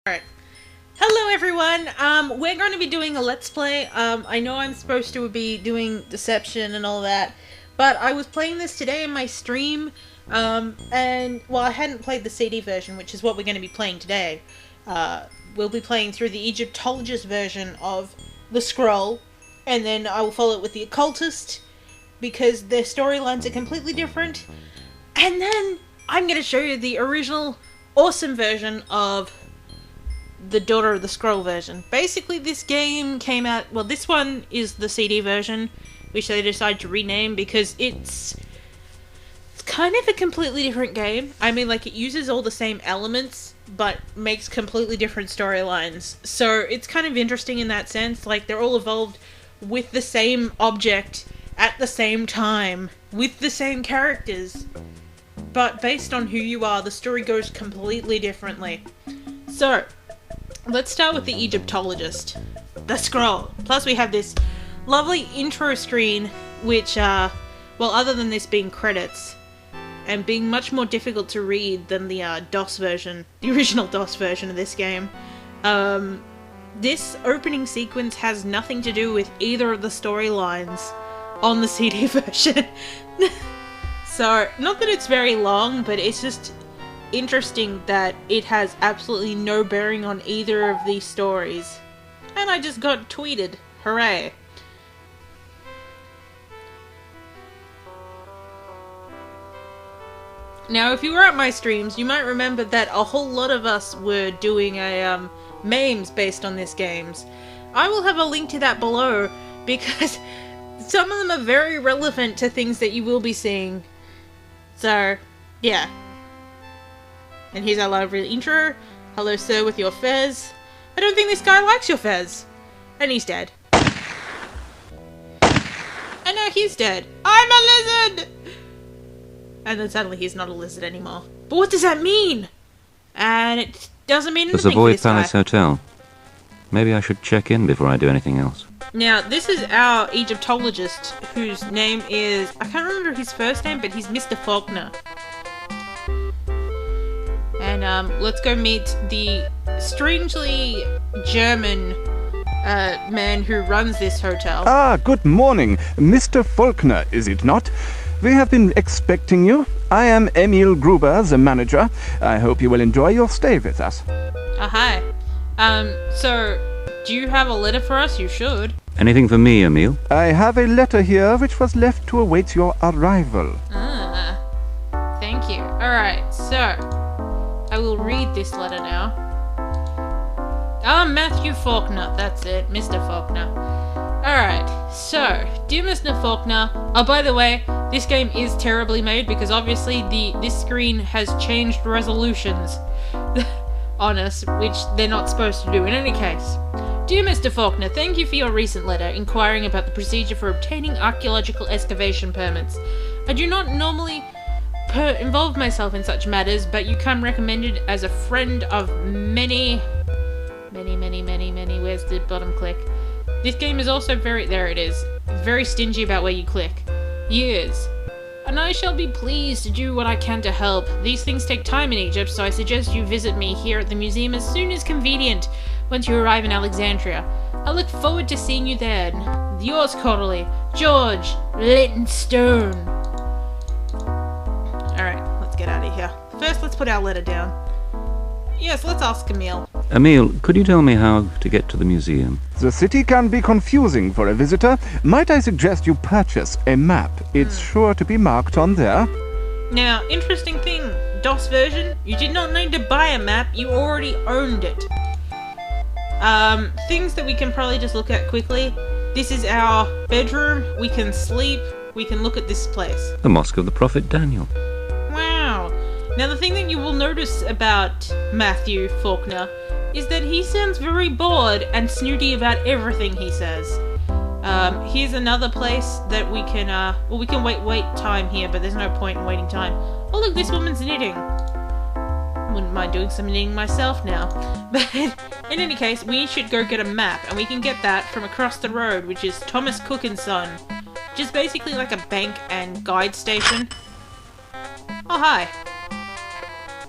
Alright. Hello everyone! We're going to be doing a Let's Play. I know I'm supposed to be doing Deception and all that, but I was playing this today in my stream, and, well, I hadn't played the CD version, which is what we're going to be playing today. We'll be playing through the Egyptologist version of The Scroll, and then I will follow it with the Occultist, because their storylines are completely different, and then I'm going to show you the original, awesome version of the Daughter of the Scroll version. Basically, this game came out... Well, this one is the CD version, which they decided to rename because it's kind of a completely different game. I mean, like, it uses all the same elements, but makes completely different storylines. So, it's kind of interesting in that sense. Like, they're all evolved with the same object at the same time, with the same characters. But based on who you are, the story goes completely differently. So, let's start with the Egyptologist. The Scroll. Plus we have this lovely intro screen, which, well, other than this being credits, and being much more difficult to read than the DOS version, the original DOS version of this game, this opening sequence has nothing to do with either of the storylines on the CD version. So, not that it's very long, but it's just interesting that it has absolutely no bearing on either of these stories. And I just got tweeted. Hooray. Now, if you were at my streams, you might remember that a whole lot of us were doing a, memes based on this games. I will have a link to that below, because some of them are very relevant to things that you will be seeing. So, yeah. And here's our lovely intro. Hello, sir, with your fez. I don't think this guy likes your fez. And he's dead. And now he's dead. I'm a lizard! And then suddenly he's not a lizard anymore. But what does that mean? And it doesn't mean anything for this guy. The Savoy Palace Hotel. Maybe I should check in before I do anything else. Now, this is our Egyptologist, whose name is... I can't remember his first name, but he's Mr. Faulkner. And, let's go meet the strangely German, man who runs this hotel. Ah, good morning. Mr. Faulkner, is it not? We have been expecting you. I am Emil Gruber, the manager. I hope you will enjoy your stay with us. Hi. So, do you have a letter for us? You should. Anything for me, Emil? I have a letter here which was left to await your arrival. Ah. Thank you. Alright, so... I will read this letter now. Matthew Faulkner, that's it, Mr. Faulkner. Alright, so, dear Mr. Faulkner, oh, by the way, this game is terribly made because obviously this screen has changed resolutions on us, which they're not supposed to do in any case. Dear Mr. Faulkner, thank you for your recent letter inquiring about the procedure for obtaining archaeological excavation permits. I do not normally involve myself in such matters, but you come recommended as a friend of many, where's the bottom click? This game is also there it is, very stingy about where you click. Years. And I shall be pleased to do what I can to help. These things take time in Egypt, so I suggest you visit me here at the museum as soon as convenient, once you arrive in Alexandria. I look forward to seeing you then. Yours cordially, George Littonstone. Alright, let's get out of here. First, let's put our letter down. Yes, let's ask Emil. Emil, could you tell me how to get to the museum? The city can be confusing for a visitor. Might I suggest you purchase a map? It's sure to be marked on there. Now, interesting thing, DOS version, you did not need to buy a map, you already owned it. Things that we can probably just look at quickly. This is our bedroom, we can sleep, we can look at this place. The Mosque of the Prophet Daniel. Wow. Now the thing that you will notice about Matthew Faulkner is that he sounds very bored and snooty about everything he says. Here's another place that we can, well, we can wait time here, but there's no point in waiting time. Oh look, this woman's knitting. Wouldn't mind doing some knitting myself now. But in any case, we should go get a map, and we can get that from across the road, which is Thomas Cook & Son. Which is basically like a bank and guide station. Oh, hi.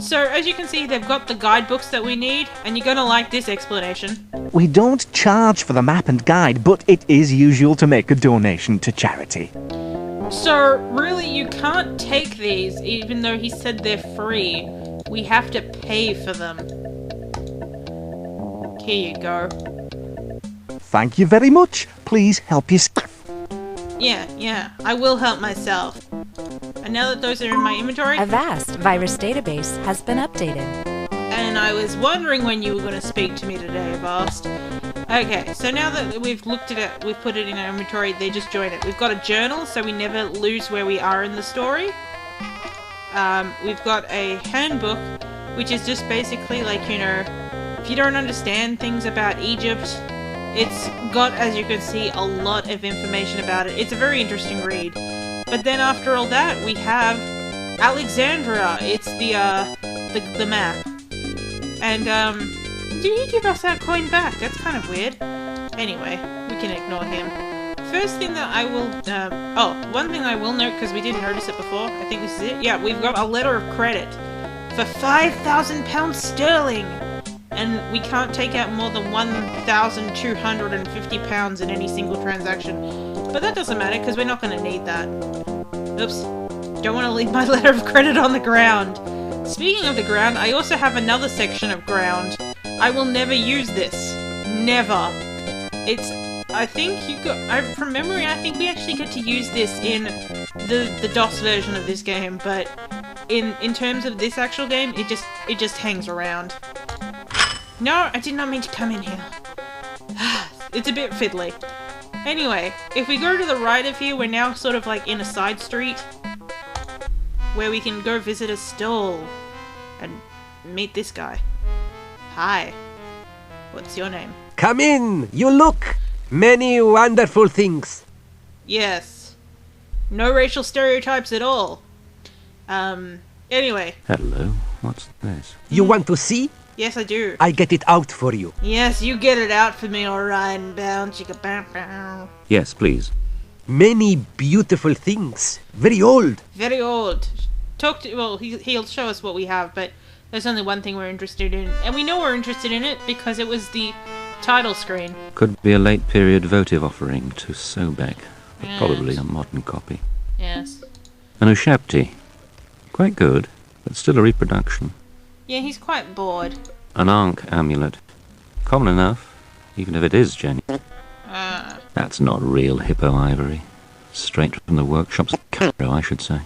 So, as you can see, they've got the guidebooks that we need, and you're gonna like this explanation. We don't charge for the map and guide, but it is usual to make a donation to charity. So, really, you can't take these, even though he said they're free. We have to pay for them. Here you go. Thank you very much. Please help yourself. Yeah, I will help myself. And now that those are in my inventory, Avast virus database has been updated. and I was wondering when you were going to speak to me today, Avast. Okay, so now that we've looked at it, we've put it in our inventory, they just join it. We've got a journal, so we never lose where we are in the story. We've got a handbook, which is just basically like, you know, if you don't understand things about Egypt, it's got, as you can see, a lot of information about it. It's a very interesting read. But then after all that, we have Alexandria. It's the map. And, did he give us that coin back? That's kind of weird. Anyway, we can ignore him. First thing that I will, one thing I will note, because we didn't notice it before, I think this is it. Yeah, we've got a letter of credit for £5,000 sterling. And we can't take out more than £1,250 in any single transaction. But that doesn't matter, because we're not going to need that. Oops. Don't want to leave my letter of credit on the ground. Speaking of the ground, I also have another section of ground. I will never use this. Never. It's... I think you got... from memory, I think we actually get to use this in the DOS version of this game, but in terms of this actual game, it just hangs around. No, I did not mean to come in here. It's a bit fiddly. Anyway, if we go to the right of here, we're now sort of like in a side street where we can go visit a stall and meet this guy. Hi. What's your name? Come in, you look. Many wonderful things. Yes. No racial stereotypes at all. Anyway. Hello, what's this? You want to see? Yes, I do. I get it out for you. Yes, you get it out for me, alright, and bound, chicka bow bow. Yes, please. Many beautiful things. Very old. Very old. He'll show us what we have, but there's only one thing we're interested in. And we know we're interested in it because it was the title screen. Could be a late period votive offering to Sobek. But Yes. probably a modern copy. Yes. An Ushepti. Quite good, but still a reproduction. Yeah, he's quite bored. An Ankh amulet. Common enough, even if it is genuine. That's not real hippo ivory. Straight from the workshops of Cairo, I should say.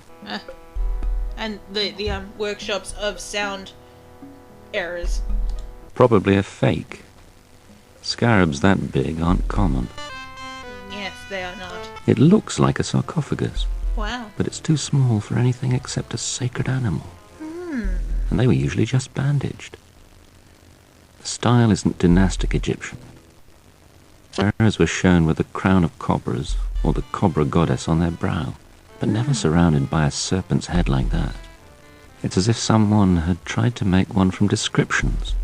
And the workshops of sound errors. Probably a fake. Scarabs that big aren't common. Yes, they are not. It looks like a sarcophagus, Wow. but it's too small for anything except a sacred animal. And they were usually just bandaged. The style isn't dynastic Egyptian. Pharaohs were shown with a crown of cobras, or the cobra goddess on their brow, but never surrounded by a serpent's head like that. It's as if someone had tried to make one from descriptions,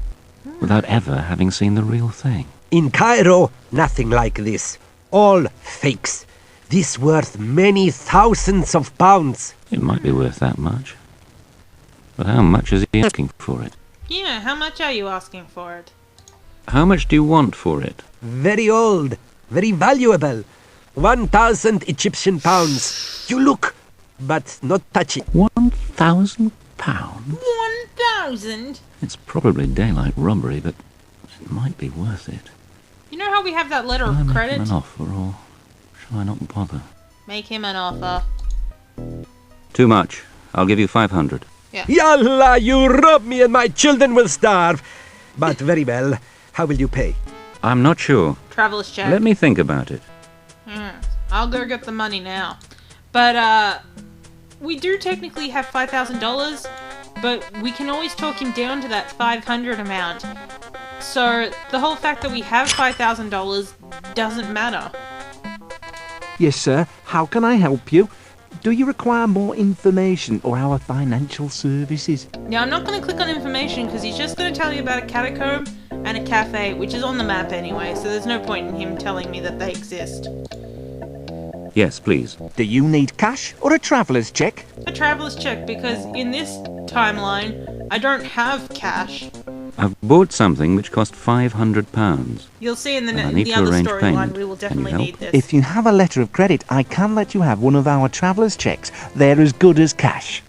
without ever having seen the real thing. In Cairo, nothing like this. All fakes. This worth many thousands of pounds. It might be worth that much. But how much is he asking for it? Yeah, how much are you asking for it? How much do you want for it? Very old. Very valuable. 1,000 Egyptian pounds. You look, but not touch it. £1,000? 1,000? It's probably daylight robbery, but it might be worth it. You know how we have that letter Shall I of make credit? him an offer, or shall I not bother? Make him an offer. Too much. I'll give you 500. Yallah, you rob me and my children will starve. But very well. How will you pay? I'm not sure. Traveler's check. Let me think about it. I'll go get the money now. But, we do technically have $5,000, but we can always talk him down to that 500 amount. So, the whole fact that we have $5,000 doesn't matter. Yes, sir. How can I help you? Do you require more information or our financial services? Now, I'm not going to click on information because he's just going to tell you about a catacomb and a cafe, which is on the map anyway, so there's no point in him telling me that they exist. Yes, please. Do you need cash or a traveller's check? A traveler's check, because in this timeline, I don't have cash. I've bought something which cost £500. You'll see in And I the need to other arrange storyline payment. we will Can you definitely help? need this. If you have a letter of credit, I can let you have one of our traveller's checks. They're as good as cash.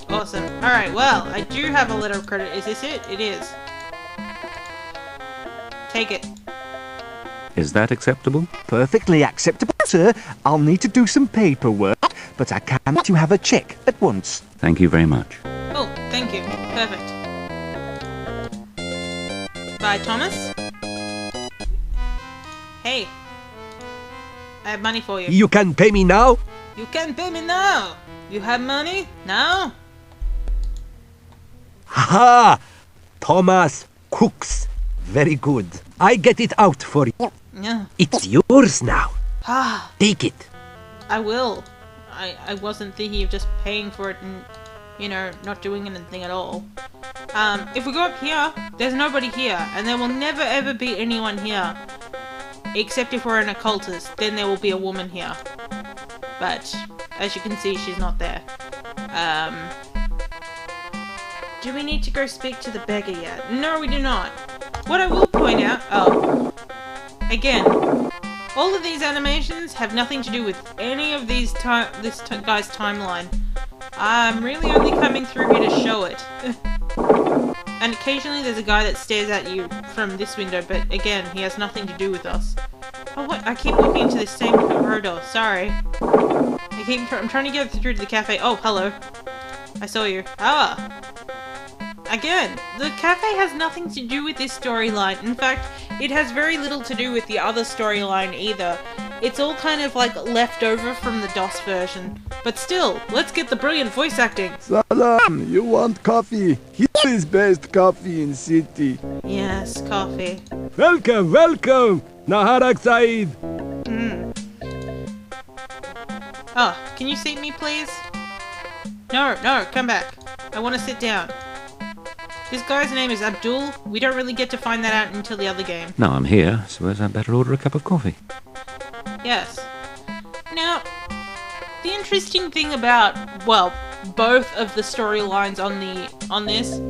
Awesome. Alright, well, I do have a letter of credit. Is this it? It is. Take it. Is that acceptable? Perfectly acceptable, sir. I'll need to do some paperwork, but I can let you have a check at once. Thank you very much. Oh, thank you. Perfect. Bye, Thomas. Hey. I have money for you. You can pay me now? You can pay me now. You have money? Now? Ha! Thomas Cooks. Very good. I get it out for you. Yeah. It's yours now. Ah, Take it. I will. I wasn't thinking of just paying for it and, you know, not doing anything at all. If we go up here, there's nobody here, and there will never ever be anyone here. Except if we're an occultist, then there will be a woman here. But, as you can see, she's not there. Do we need to go speak to the beggar yet? No, we do not. What I will point out, again, all of these animations have nothing to do with any of these this guy's timeline. I'm really only coming through here to show it. And occasionally there's a guy that stares at you from this window, but again, he has nothing to do with us. Oh, what? I keep walking into this same corridor. Sorry. I'm trying to get through to the cafe. Oh, hello. I saw you. Ah. Again, the cafe has nothing to do with this storyline. In fact, it has very little to do with the other storyline either. It's all kind of like left over from the DOS version. But still, let's get the brilliant voice acting. Salam, you want coffee? Here is best coffee in city. Yes, coffee. Welcome, welcome. Naharak Said. Oh, can you seat me, please? No, come back. I want to sit down. This guy's name is Abdul. We don't really get to find that out until the other game. Now I'm here, suppose I'd better order a cup of coffee. Yes. Now, the interesting thing about, well, both of the storylines on this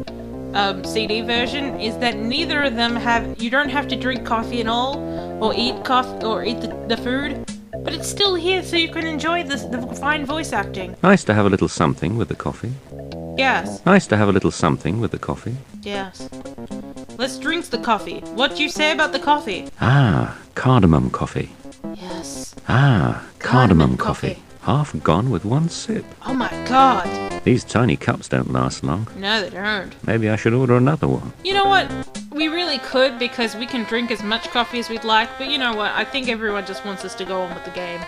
CD version is that neither of them you don't have to drink coffee at all, or eat coffee, or eat the food, but it's still here so you can enjoy the fine voice acting. Nice to have a little something with the coffee. Yes, Nice to have a little something with the coffee. yes. Let's drink the coffee. What do you say about the coffee? Ah, cardamom coffee. Yes. Ah, Cardamom cardamom coffee. Half gone with one sip. Oh my god. These tiny cups don't last long. No, they don't. Maybe I should order another one. You know what? We really could, because we can drink as much coffee as we'd like, but you know what? I think everyone just wants us to go on with the game.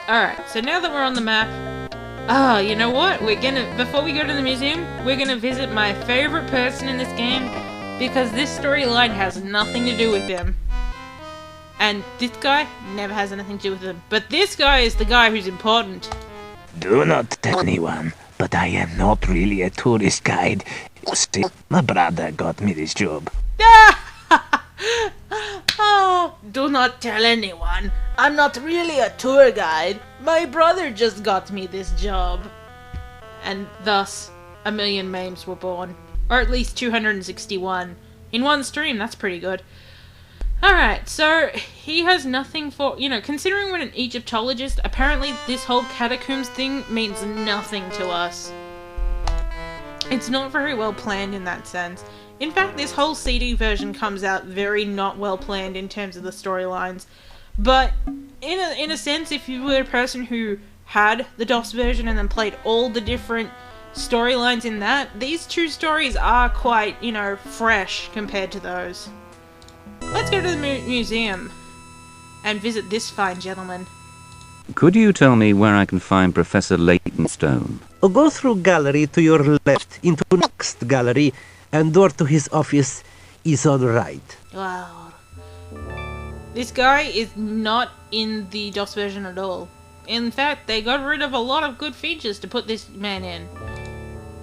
Alright, so now that we're on the map... Ah, you know what? Before we go to the museum, we're gonna visit my favorite person in this game, because this storyline has nothing to do with them. And this guy never has anything to do with them. But this guy is the guy who's important. Do not tell anyone, but I am not really a tourist guide. You see, my brother got me this job. Oh, do not tell anyone. I'm not really a tour guide. My brother just got me this job. And thus, a million memes were born. Or at least 261. In one stream, that's pretty good. Alright, so he has nothing for... You know, considering we're an Egyptologist, apparently this whole catacombs thing means nothing to us. It's not very well planned in that sense. In fact, this whole CD version comes out very not well planned in terms of the storylines. But in a sense, if you were a person who had the DOS version and then played all the different storylines in that, these two stories are quite, you know, fresh compared to those. Let's go to the museum and visit this fine gentleman. Could you tell me where I can find Professor Leighton Stone? Go through gallery to your left into next gallery, and door to his office is on right. Wow. This guy is not in the DOS version at all. In fact, they got rid of a lot of good features to put this man in.